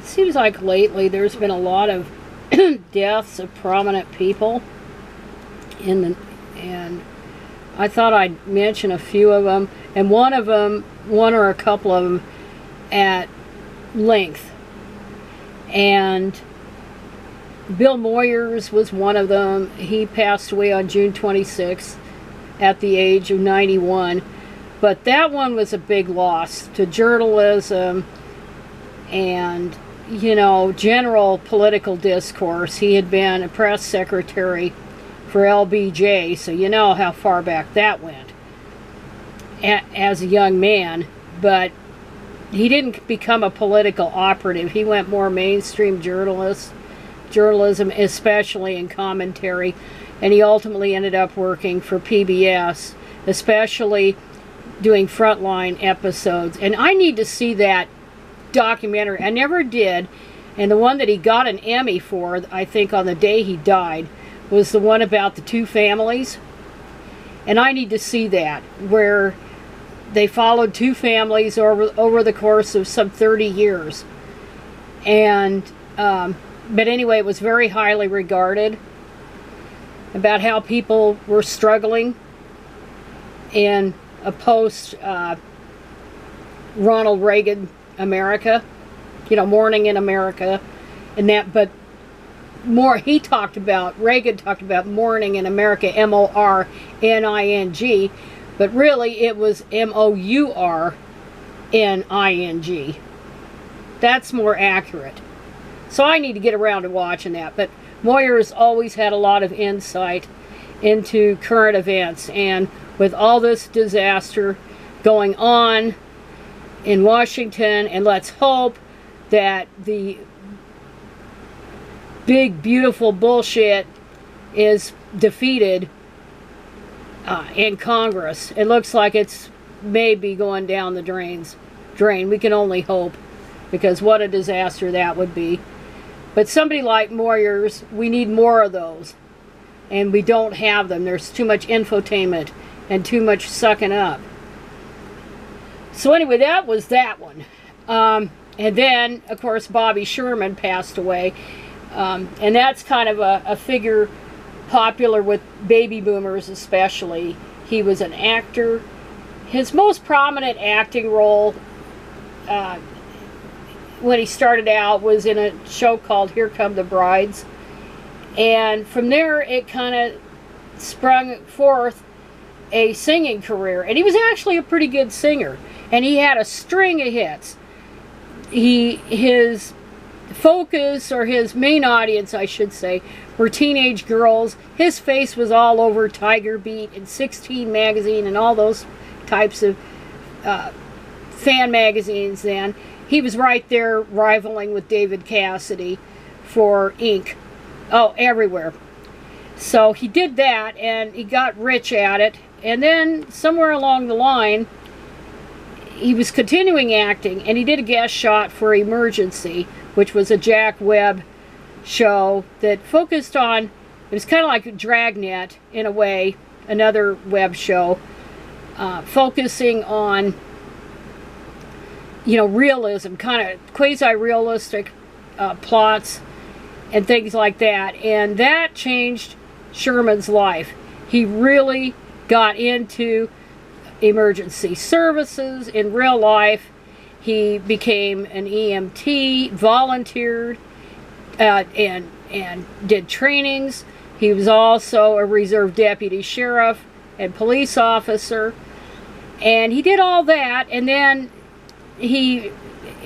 It seems like lately there's been a lot of deaths of prominent people in the, and I thought I'd mention a few of them, and one or a couple of them at length. And Bill Moyers was one of them. He passed away on June 26th at the age of 91. But that one was a big loss to journalism and, you know, general political discourse. He had been a press secretary for LBJ, so you know how far back that went as a young man. But he didn't become a political operative. He went more mainstream journalism, especially in commentary, and he ultimately ended up working for PBS, especially doing frontline episodes. And I need to see that documentary. I never did, and the one that he got an Emmy for, I think on the day he died, was the one about the two families. And I need to see that, where they followed two families over the course of some 30 years. And but anyway, it was very highly regarded, about how people were struggling in a post Ronald Reagan America, you know, mourning in America, and that. But more, Reagan talked about mourning in America, MORNING, but really it was MOURNING. That's more accurate. So I need to get around to watching that. But Moyers always had a lot of insight into current events, and with all this disaster going on in Washington, and let's hope that the big beautiful bullshit is defeated in Congress. It looks like it's maybe going down the drain. We can only hope, because what a disaster that would be. But somebody like Moyers, we need more of those, and we don't have them. There's too much infotainment and too much sucking up. So anyway, that was that one. And then, of course, Bobby Sherman passed away. And that's kind of a figure popular with baby boomers especially. He was an actor. His most prominent acting role when he started out was in a show called Here Come the Brides. And from there it kind of sprung forth a singing career. And he was actually a pretty good singer. And he had a string of hits. His focus, or his main audience, I should say, were teenage girls. His face was all over Tiger Beat and 16 magazine and all those types of fan magazines then. He was right there rivaling with David Cassidy for ink. Oh, everywhere. So he did that, and he got rich at it. And then somewhere along the line, he was continuing acting, and he did a guest shot for Emergency, which was a Jack Webb show that focused on, it was kind of like Dragnet in a way, another Webb show, focusing on, you know, realism, kind of quasi-realistic plots and things like that. And that changed Sherman's life. He really got into emergency services in real life. He became an EMT, volunteered, and did trainings. He was also a reserve deputy sheriff and police officer. And he did all that, and then he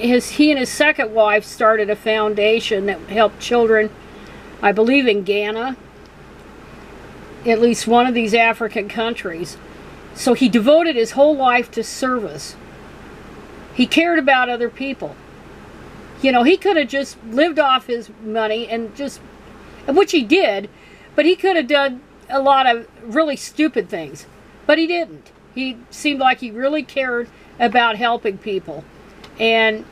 and his second wife started a foundation that helped children, I believe in Ghana, at least one of these African countries. So he devoted his whole life to service. He cared about other people. You know, he could have just lived off his money and which he did, but he could have done a lot of really stupid things. But he didn't. He seemed like he really cared about helping people. And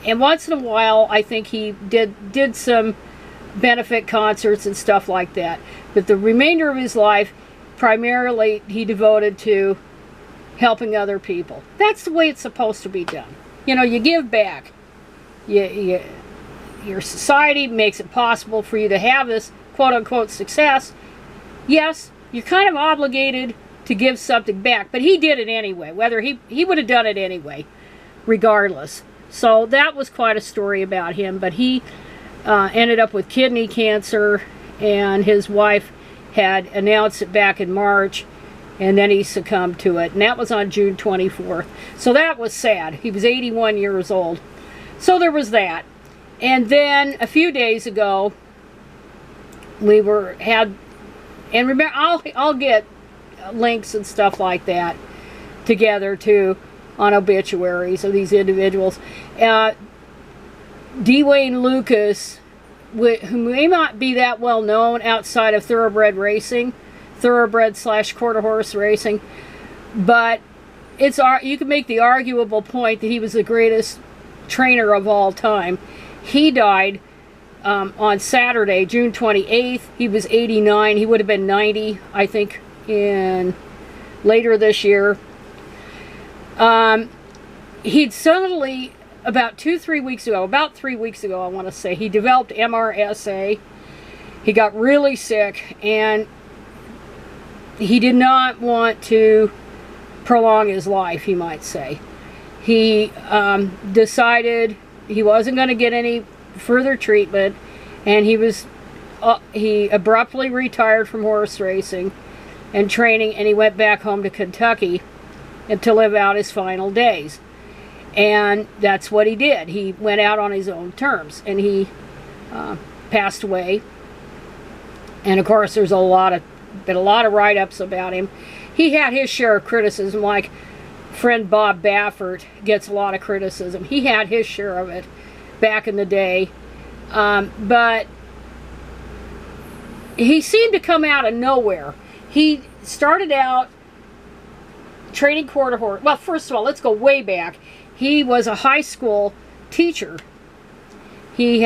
once in a while, I think he did some benefit concerts and stuff like that. But the remainder of his life, primarily, he devoted to helping other people. That's the way it's supposed to be done. You know, you give back. your society makes it possible for you to have this quote-unquote success, yes, you're kind of obligated to give something back. But he did it anyway. Whether he would have done it anyway, regardless. So that was quite a story about him. But he ended up with kidney cancer, and his wife had announced it back in March, and then he succumbed to it. And that was on June 24th. So that was sad. He was 81 years old. So there was that. And then a few days ago, and remember, I'll get links and stuff like that together too on obituaries of these individuals. Dwayne Lucas, who may not be that well known outside of thoroughbred racing, thoroughbred/quarter horse racing, but you can make the arguable point that he was the greatest trainer of all time. He died on Saturday, June 28th. He was 89. He would have been 90, I think, later this year. He'd suddenly, about 3 weeks ago, I want to say, he developed MRSA. He got really sick, and he did not want to prolong his life, he might say. He decided he wasn't going to get any further treatment, and he abruptly retired from horse racing and training, and he went back home to Kentucky and to live out his final days. And that's what he did. He went out on his own terms, and he passed away. And of course, there's been a lot of write-ups about him. He had his share of criticism, like friend Bob Baffert gets a lot of criticism. He had his share of it back in the day, but he seemed to come out of nowhere. He started out training quarter horse. Well, first of all, let's go way back. He was a high school teacher. He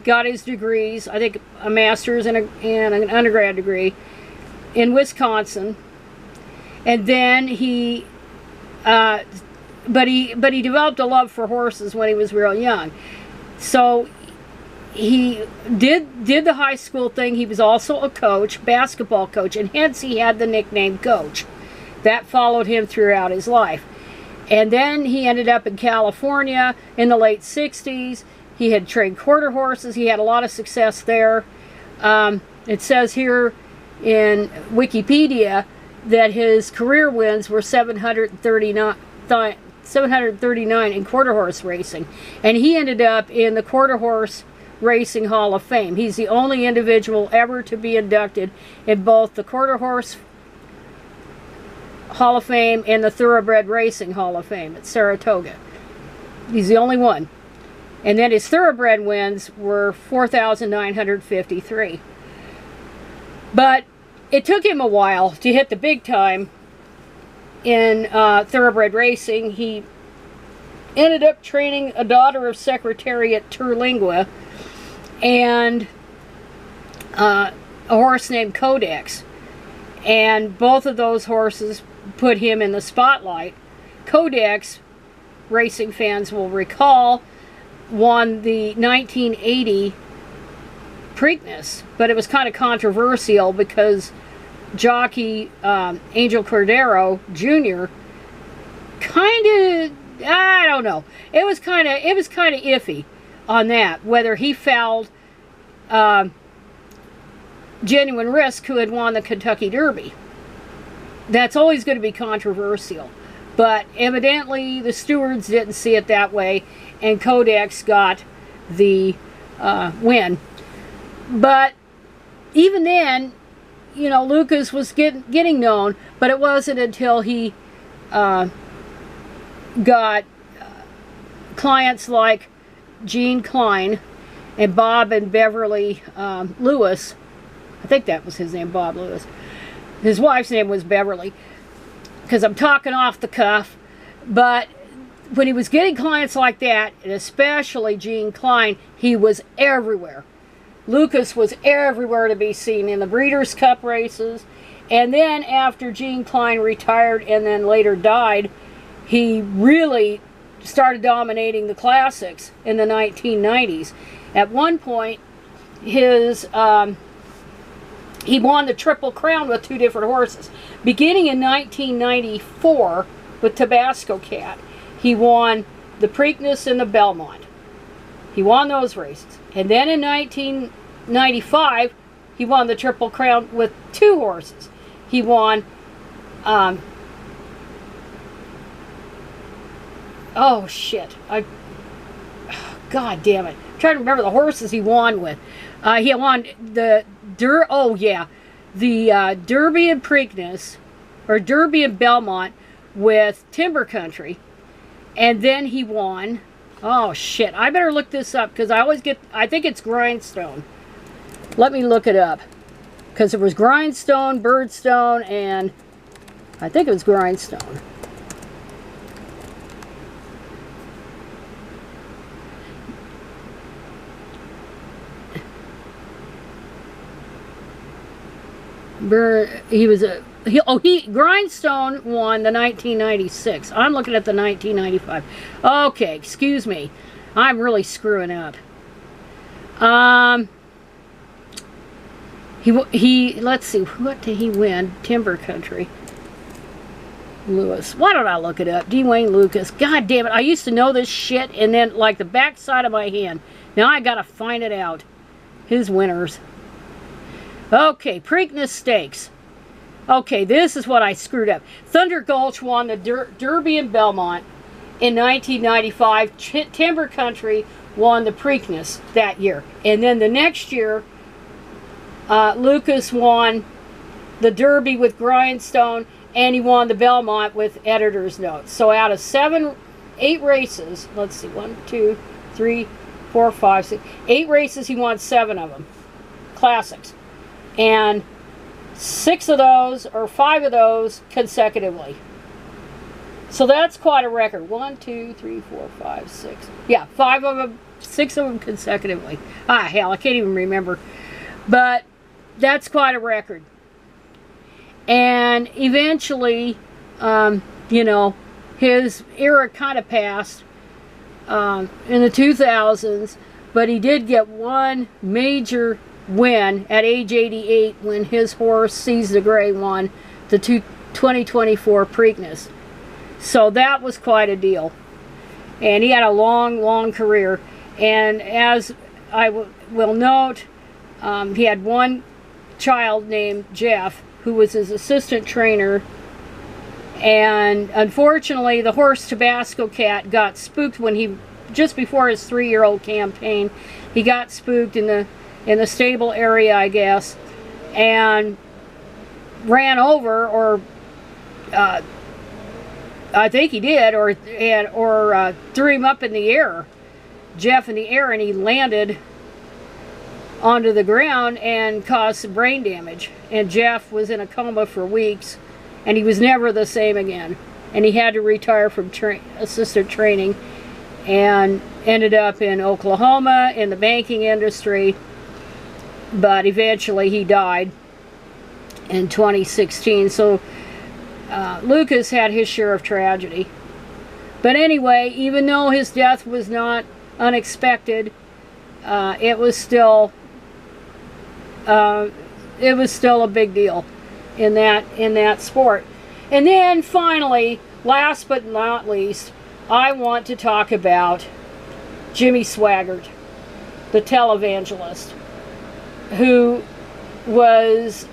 got his degrees, I think a master's and an undergrad degree in Wisconsin, and then but he developed a love for horses when he was real young. So he did the high school thing. He was also a coach, basketball coach, and hence he had the nickname Coach. That followed him throughout his life. And then he ended up in California in the late 60s. He had trained quarter horses. He had a lot of success there. It says here in Wikipedia that his career wins were 739 in quarter horse racing. And he ended up in the Quarter Horse Racing Hall of Fame. He's the only individual ever to be inducted in both the Quarter Horse Hall of Fame and the Thoroughbred Racing Hall of Fame at Saratoga. He's the only one. And then his thoroughbred wins were 4,953. But it took him a while to hit the big time in thoroughbred racing. He ended up training a daughter of Secretary at Terlingua and a horse named Codex. And both of those horses put him in the spotlight. Codex, racing fans will recall, won the 1980 Preakness, but it was kind of controversial because jockey Angel Cordero Jr. kind of, I don't know, it was kind of iffy on that, whether he fouled Genuine Risk, who had won the Kentucky Derby. That's always going to be controversial, but evidently the stewards didn't see it that way, and Codex got the win. But even then, you know, Lucas was getting known, but it wasn't until he got clients like Gene Klein and Bob and Beverly Lewis. I think that was his name, Bob Lewis. His wife's name was Beverly, because I'm talking off the cuff. But when he was getting clients like that, and especially Gene Klein, he was everywhere. Lucas was everywhere to be seen in the Breeders' Cup races. And then after Gene Klein retired and then later died, he really started dominating the classics in the 1990s. At one point, his he won the Triple Crown with 2 different horses. Beginning in 1994 with Tabasco Cat, he won the Preakness and the Belmont. He won those races. And then in 1995, he won the Triple Crown with 2 horses. He won, oh shit, God damn it. I'm trying to remember the horses he won with. He won the Derby and Preakness, or Derby and Belmont with Timber Country. And then he won, oh shit, I better look this up because I think it's Grindstone. Let me look it up. Because it was Grindstone, Birdstone, and I think it was Grindstone. Grindstone won the 1996. I'm looking at the 1995. Okay, excuse me. I'm really screwing up. Let's see, what did he win? Timber Country. Lewis. Why don't I look it up? Dwayne Lucas. God damn it, I used to know this shit, and then like the back side of my hand. Now I gotta find it out. His winners. Okay, Preakness Stakes. Okay, this is what I screwed up. Thunder Gulch won the Derby and Belmont in 1995. Timber Country won the Preakness that year. And then the next year, Lucas won the Derby with Grindstone, and he won the Belmont with Editor's Notes. So out of 8 races, let's see, 1, 2, 3, 4, 5, 6, 8 races, he won 7 of them. Classics. And 6 of those, or 5 of those, consecutively. So that's quite a record. 1, 2, 3, 4, 5, 6. Yeah, 5 of them, 6 of them consecutively. Ah, hell, I can't even remember. But that's quite a record. And eventually, you know, his era kind of passed in the 2000s, but he did get one major win at age 88 when his horse Seize the Gray won the 2024 Preakness. So that was quite a deal. And he had a long career. And as I will note, he had one child named Jeff who was his assistant trainer, and unfortunately the horse Tabasco Cat got spooked when he, just before his 3-year-old campaign, he got spooked in the stable area, I guess, and ran over, or I think he did, or threw him up in the air, Jeff in the air, and he landed onto the ground and caused some brain damage. And Jeff was in a coma for weeks, and he was never the same again. And he had to retire from assistant training, and ended up in Oklahoma in the banking industry. But eventually he died in 2016. So Lucas had his share of tragedy. But anyway, even though his death was not unexpected, it was still a big deal in that sport. And then finally, last but not least, I want to talk about Jimmy Swaggart, the televangelist, who was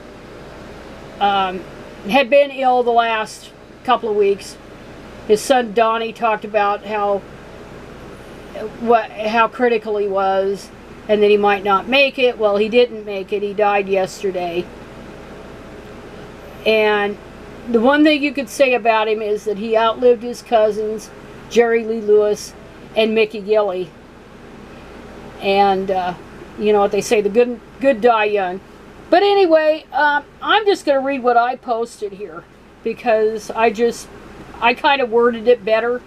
had been ill the last couple of weeks. His son Donnie talked about how critical he was, and that he might not make it. Well, he didn't make it. He died yesterday. And the one thing you could say about him is that he outlived his cousins, Jerry Lee Lewis and Mickey Gilley. And you know what they say, the good die young. But anyway, I'm just going to read what I posted here, because I kind of worded it better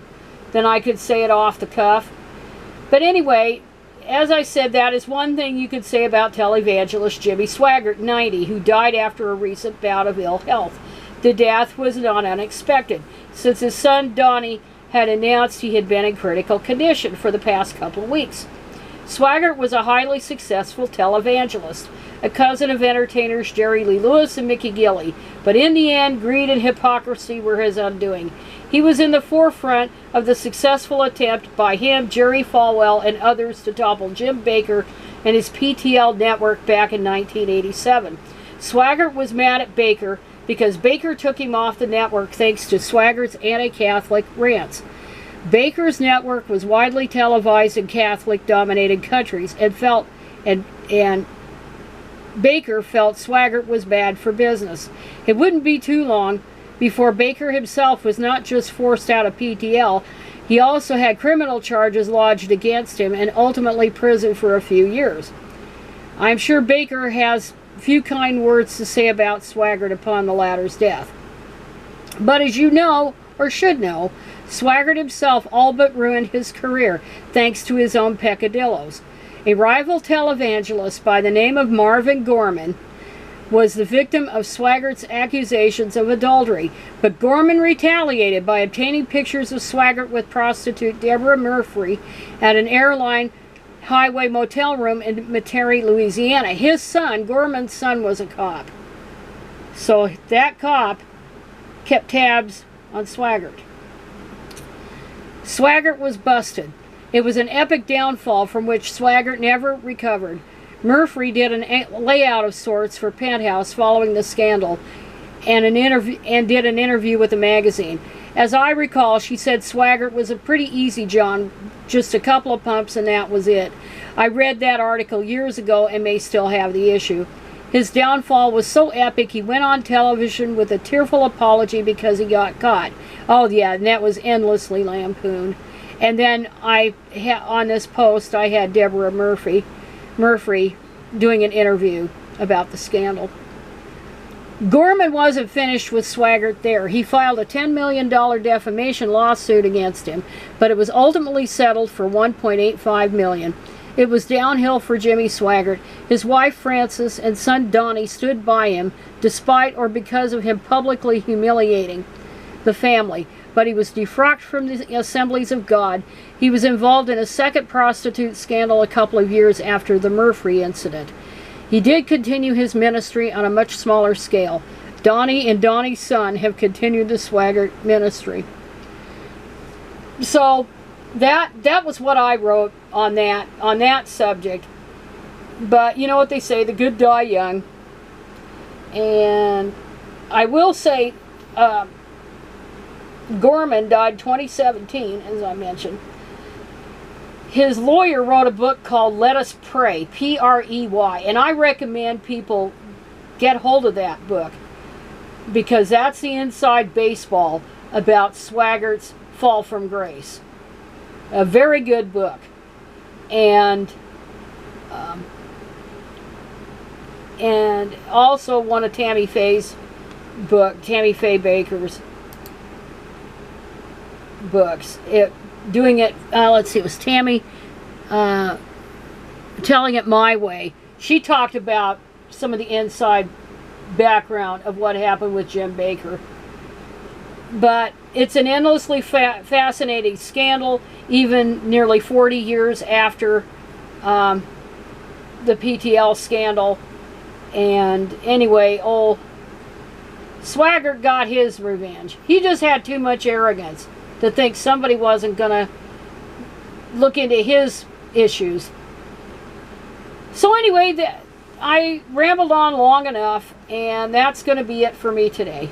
than I could say it off the cuff. But anyway, as I said, that is one thing you could say about televangelist Jimmy Swaggart, 90, who died after a recent bout of ill health. The death was not unexpected, since his son Donnie had announced he had been in critical condition for the past couple of weeks. Swaggart was a highly successful televangelist, a cousin of entertainers Jerry Lee Lewis and Mickey Gilley, but in the end, greed and hypocrisy were his undoing. He was in the forefront of the successful attempt by him, Jerry Falwell, and others to topple Jim Bakker and his PTL network back in 1987. Swaggart was mad at Bakker because Bakker took him off the network thanks to Swaggart's anti-Catholic rants. Bakker's network was widely televised in Catholic-dominated countries and Bakker felt Swaggart was bad for business. It wouldn't be too long before Bakker himself was not just forced out of PTL, he also had criminal charges lodged against him and ultimately prison for a few years. I'm sure Bakker has few kind words to say about Swaggart upon the latter's death. But as you know, or should know, Swaggart himself all but ruined his career thanks to his own peccadillos. A rival televangelist by the name of Marvin Gorman was the victim of Swaggart's accusations of adultery, but Gorman retaliated by obtaining pictures of Swaggart with prostitute Deborah Murphy at an airline highway motel room in Metairie, Louisiana. His son, Gorman's son, was a cop. So that cop kept tabs on Swaggart. Swaggart was busted. It was an epic downfall from which Swaggart never recovered. Murphy did a layout of sorts for Penthouse following the scandal and did an interview with the magazine. As I recall, she said Swaggart was a pretty easy John, just a couple of pumps and that was it. I read that article years ago and may still have the issue. His downfall was so epic he went on television with a tearful apology because he got caught. Oh yeah, and that was endlessly lampooned. And then on this post I had Deborah Murphy doing an interview about the scandal. Gorman wasn't finished with Swaggart there. He filed a $10 million defamation lawsuit against him, but it was ultimately settled for $1.85 million. It was downhill for Jimmy Swaggart. His wife Frances and son Donnie stood by him, despite or because of him publicly humiliating the family. But he was defrocked from the Assemblies of God. He was involved in a second prostitute scandal a couple of years after the Murphy incident. He did continue his ministry on a much smaller scale. Donnie and Donnie's son have continued the Swaggart ministry. So that was what I wrote on that subject. But you know what they say, the good die young. And I will say Gorman died 2017, as I mentioned. His lawyer wrote a book called Let Us Pray, P-R-E-Y, and I recommend people get hold of that book because that's the inside baseball about Swaggart's fall from grace. A very good book. And also one of Tammy Faye's Tammy Faye Bakker's books. Let's see, it was Tammy Telling It My Way. She talked about some of the inside background of what happened with Jim Bakker. But it's an endlessly fascinating scandal, even nearly 40 years after the PTL scandal. And anyway, old Swaggart got his revenge. He just had too much arrogance to think somebody wasn't going to look into his issues. So anyway, I rambled on long enough, and that's going to be it for me today.